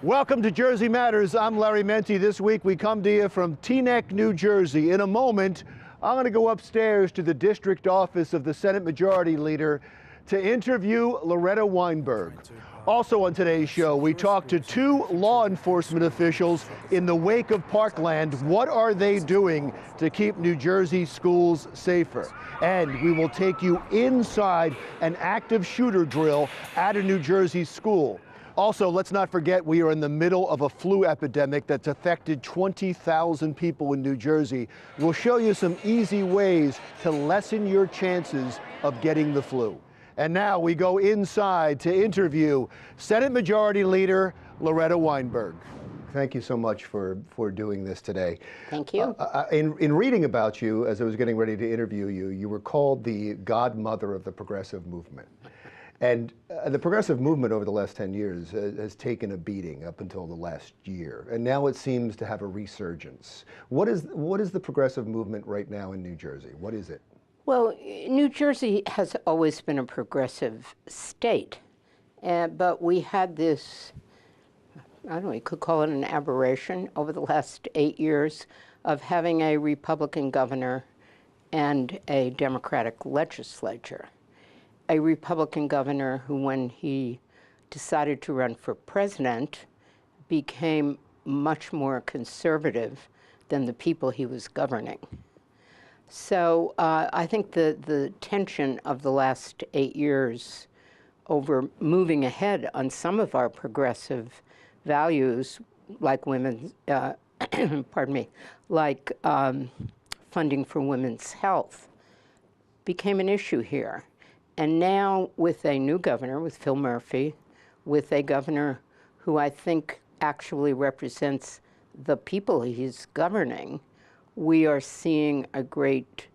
Welcome to Jersey Matters. I'm Larry Menti. This week we come to you from Teaneck, New Jersey. In a moment, I'm going to go upstairs to the district office of the Senate Majority Leader to interview Loretta Weinberg. Also on today's show, we talk to two law enforcement officials in the wake of Parkland. What are they doing to keep New Jersey schools safer? And we will take you inside an active shooter drill at a New Jersey school. Also, let's not forget we are in the middle of a flu epidemic that's affected 20,000 people in New Jersey. We'll show you some easy ways to lessen your chances of getting the flu. And now we go inside to interview Senate Majority Leader Loretta Weinberg. Thank you so much for doing this today. Thank you. In reading about you, as I was getting ready to interview you, you were called the godmother of the progressive movement. And the progressive movement over the last 10 years has taken a beating up until the last year. And now it seems to have a resurgence. What is the progressive movement right now in New Jersey? What is it? Well, New Jersey has always been a progressive state. But we had this, I don't know, you could call it an aberration over the last 8 years of having a Republican governor and a Democratic legislature. A Republican governor who, when he decided to run for president, became much more conservative than the people he was governing. So I think the tension of the last 8 years over moving ahead on some of our progressive values, like women's, pardon me, like funding for women's health, became an issue here. And now with a new governor, with Phil Murphy, with a governor who I think actually represents the people he's governing, we are seeing a great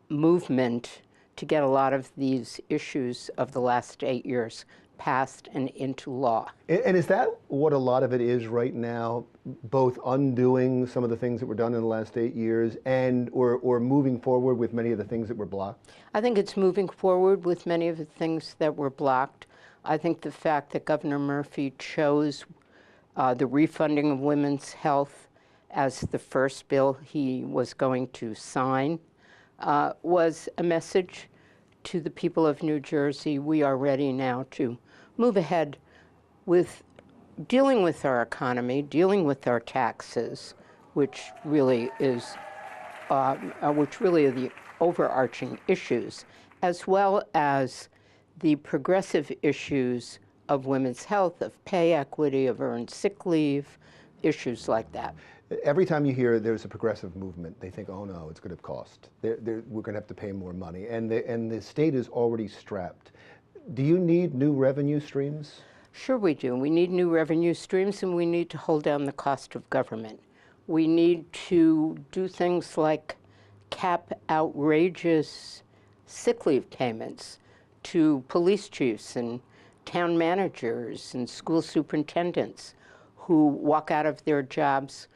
movement to get a lot of these issues of the last 8 years passed and into law. And is that what a lot of it is right now, both undoing some of the things that were done in the last 8 years and or moving forward with many of the things that were blocked? I think it's moving forward with many of the things that were blocked. I think the fact that Governor Murphy chose the refunding of women's health as the first bill he was going to sign was a message to the people of New Jersey. We are ready now to move ahead with dealing with our economy, dealing with our taxes, which really are the overarching issues, as well as the progressive issues of women's health, of pay equity, of earned sick leave, issues like that. Every time you hear there's a progressive movement, they think, oh no, it's going to cost. We're going to have to pay more money. And the state is already strapped. Do you need new revenue streams? Sure we do. We need new revenue streams, and we need to hold down the cost of government. We need to do things like cap outrageous sick leave payments to police chiefs and town managers and school superintendents who walk out of their jobs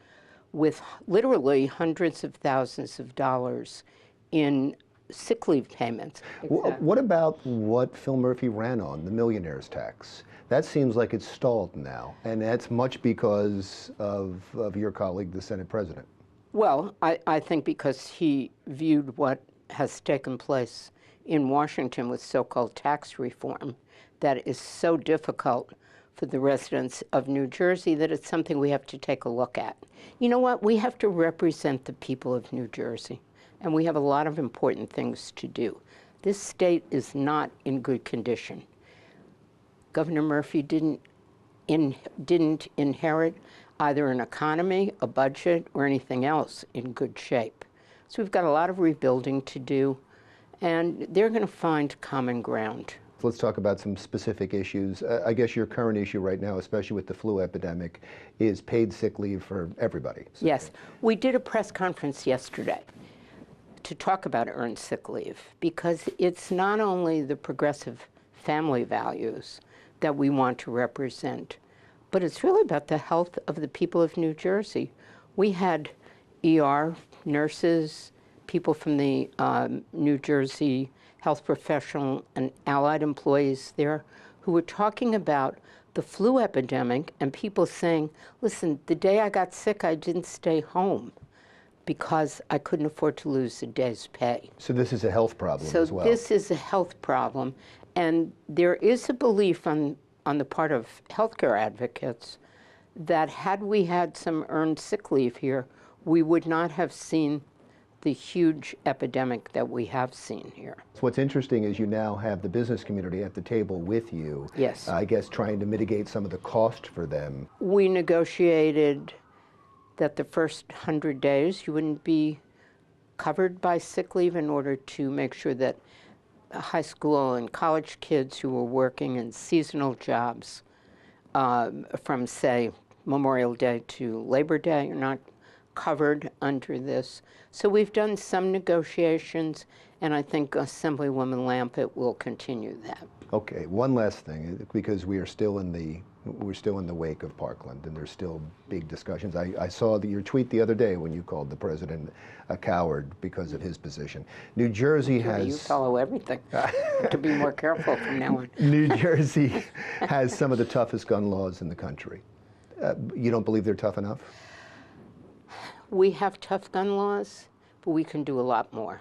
with literally hundreds of thousands of dollars in sick leave payments. Exactly. What about what Phil Murphy ran on, the Millionaires tax? That seems like it's stalled now, and that's much because of your colleague, the Senate President. Well, I think because he viewed what has taken place in Washington with so-called tax reform that is so difficult for the residents of New Jersey that it's something we have to take a look at. You know what? We have to represent the people of New Jersey, and we have a lot of important things to do. This state is not in good condition. Governor Murphy didn't inherit either an economy, a budget, or anything else in good shape. So we've got a lot of rebuilding to do, and they're going to find common ground. Let's talk about some specific issues. I guess your current issue right now, especially with the flu epidemic, is paid sick leave for everybody. Yes. We did a press conference yesterday to talk about earned sick leave, because it's not only the progressive family values that we want to represent, but it's really about the health of the people of New Jersey. We had ER nurses, people from the New Jersey health professional and allied employees there who were talking about the flu epidemic and people saying, listen, the day I got sick, I didn't stay home because I couldn't afford to lose a day's pay. So this is a health problem as well. So this is a health problem. And there is a belief on the part of healthcare advocates that had we had some earned sick leave here, we would not have seen the huge epidemic that we have seen here. What's interesting is you now have the business community at the table with you. Yes. I guess trying to mitigate some of the cost for them. We negotiated that the first 100 days you wouldn't be covered by sick leave in order to make sure that high school and college kids who were working in seasonal jobs from, say, Memorial Day to Labor Day are not covered under this. So we've done some negotiations, and I think Assemblywoman Lampett will continue that. Okay, one last thing, because we're still in the wake of Parkland, and there's still big discussions. I saw your tweet the other day when you called the president a coward because of his position. New Jersey has... You follow everything. To be more careful from now on. New Jersey has some of the toughest gun laws in the country. You don't believe they're tough enough? We have tough gun laws, but we can do a lot more.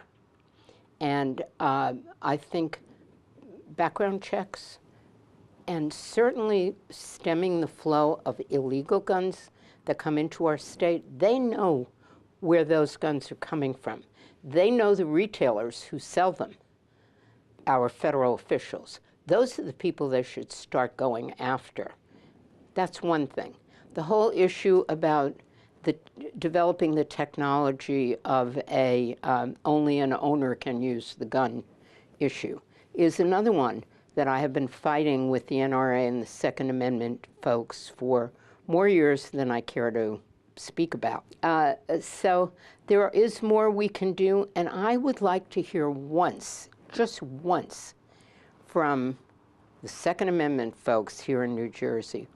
And I think background checks and certainly stemming the flow of illegal guns that come into our state, they know where those guns are coming from. They know the retailers who sell them, our federal officials. Those are the people they should start going after. That's one thing. The whole issue about developing the technology of only an owner can use the gun issue is another one that I have been fighting with the NRA and the Second Amendment folks for more years than I care to speak about. So there is more we can do, and I would like to hear once, just once, from the Second Amendment folks here in New Jersey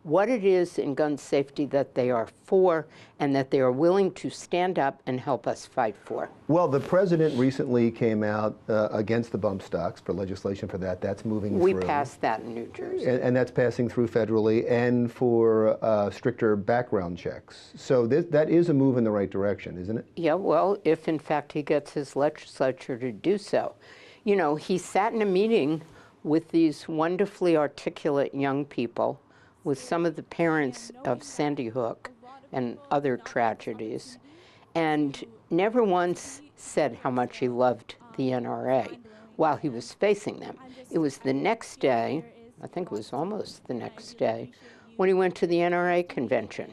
what it is in gun safety that they are for and that they are willing to stand up and help us fight for. Well, the president recently came out against the bump stocks for legislation for that. That's moving We through. passed that in New Jersey. And that's passing through federally, and for stricter background checks. So that is a move in the right direction, isn't it? Yeah, well, if in fact he gets his legislature to do so. You know, he sat in a meeting with these wonderfully articulate young people, with some of the parents of Sandy Hook and other tragedies, and never once said how much he loved the NRA while he was facing them. It was the next day, I think it was almost the next day, when he went to the NRA convention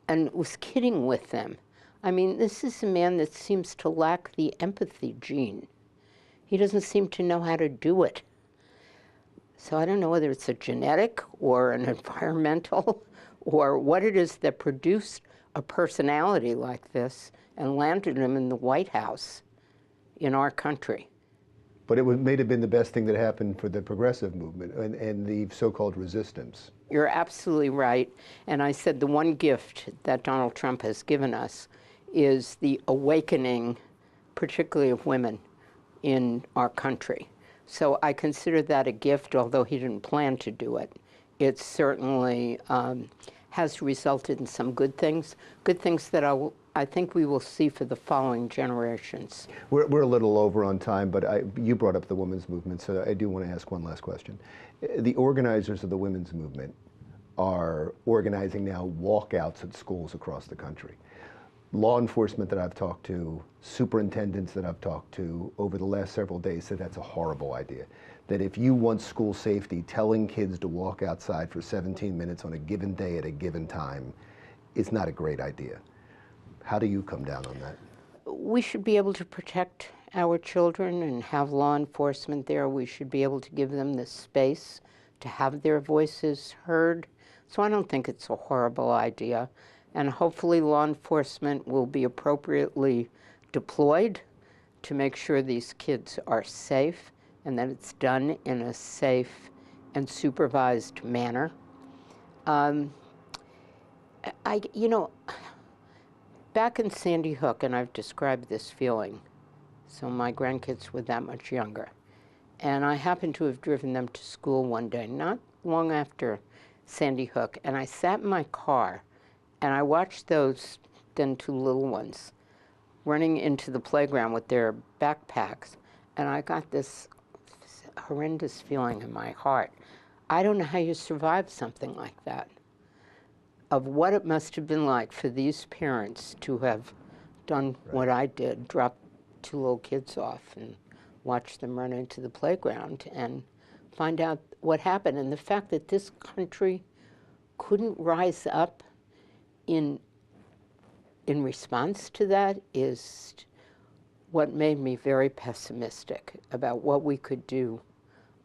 and was kidding with them. I mean, this is a man that seems to lack the empathy gene. He doesn't seem to know how to do it. So I don't know whether it's a genetic or an environmental or what it is that produced a personality like this and landed him in the White House in our country. But it may have been the best thing that happened for the progressive movement and the so-called resistance. You're absolutely right. And I said the one gift that Donald Trump has given us is the awakening, particularly of women in our country. So I consider that a gift, although he didn't plan to do it. It certainly has resulted in some good things that I think we will see for the following generations. We're a little over on time, but you brought up the women's movement, so I do want to ask one last question. The organizers of the women's movement are organizing now walkouts at schools across the country. Law enforcement that I've talked to, superintendents that I've talked to over the last several days said that's a horrible idea. That if you want school safety, telling kids to walk outside for 17 minutes on a given day at a given time is not a great idea. How do you come down on that? We should be able to protect our children and have law enforcement there. We should be able to give them the space to have their voices heard. So I don't think it's a horrible idea. And hopefully law enforcement will be appropriately deployed to make sure these kids are safe and that it's done in a safe and supervised manner. You know, back in Sandy Hook, and I've described this feeling, so my grandkids were that much younger, and I happened to have driven them to school one day, not long after Sandy Hook, and I sat in my car, and I watched those then two little ones running into the playground with their backpacks, and I got this horrendous feeling in my heart. I don't know how you survive something like that, of what it must have been like for these parents to have done what I did, drop two little kids off and watch them run into the playground and find out what happened. And the fact that this country couldn't rise up in response to that is what made me very pessimistic about what we could do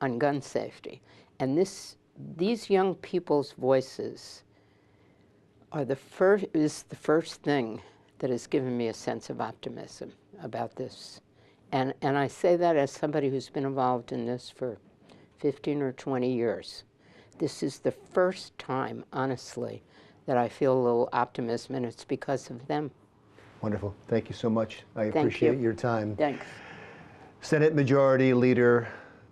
on gun safety. And these young people's voices are the first thing that has given me a sense of optimism about this. And I say that as somebody who's been involved in this for 15 or 20 years. This is the first time, honestly, that I feel a little optimism, and it's because of them. Wonderful. Thank you so much. I appreciate your time. Thanks. Senate Majority Leader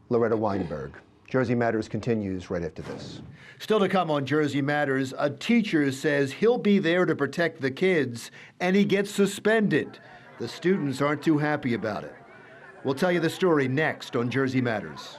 Loretta Weinberg. Jersey Matters continues right after this. Still to come on Jersey Matters, a teacher says he'll be there to protect the kids, and he gets suspended. The students aren't too happy about it. We'll tell you the story next on Jersey Matters.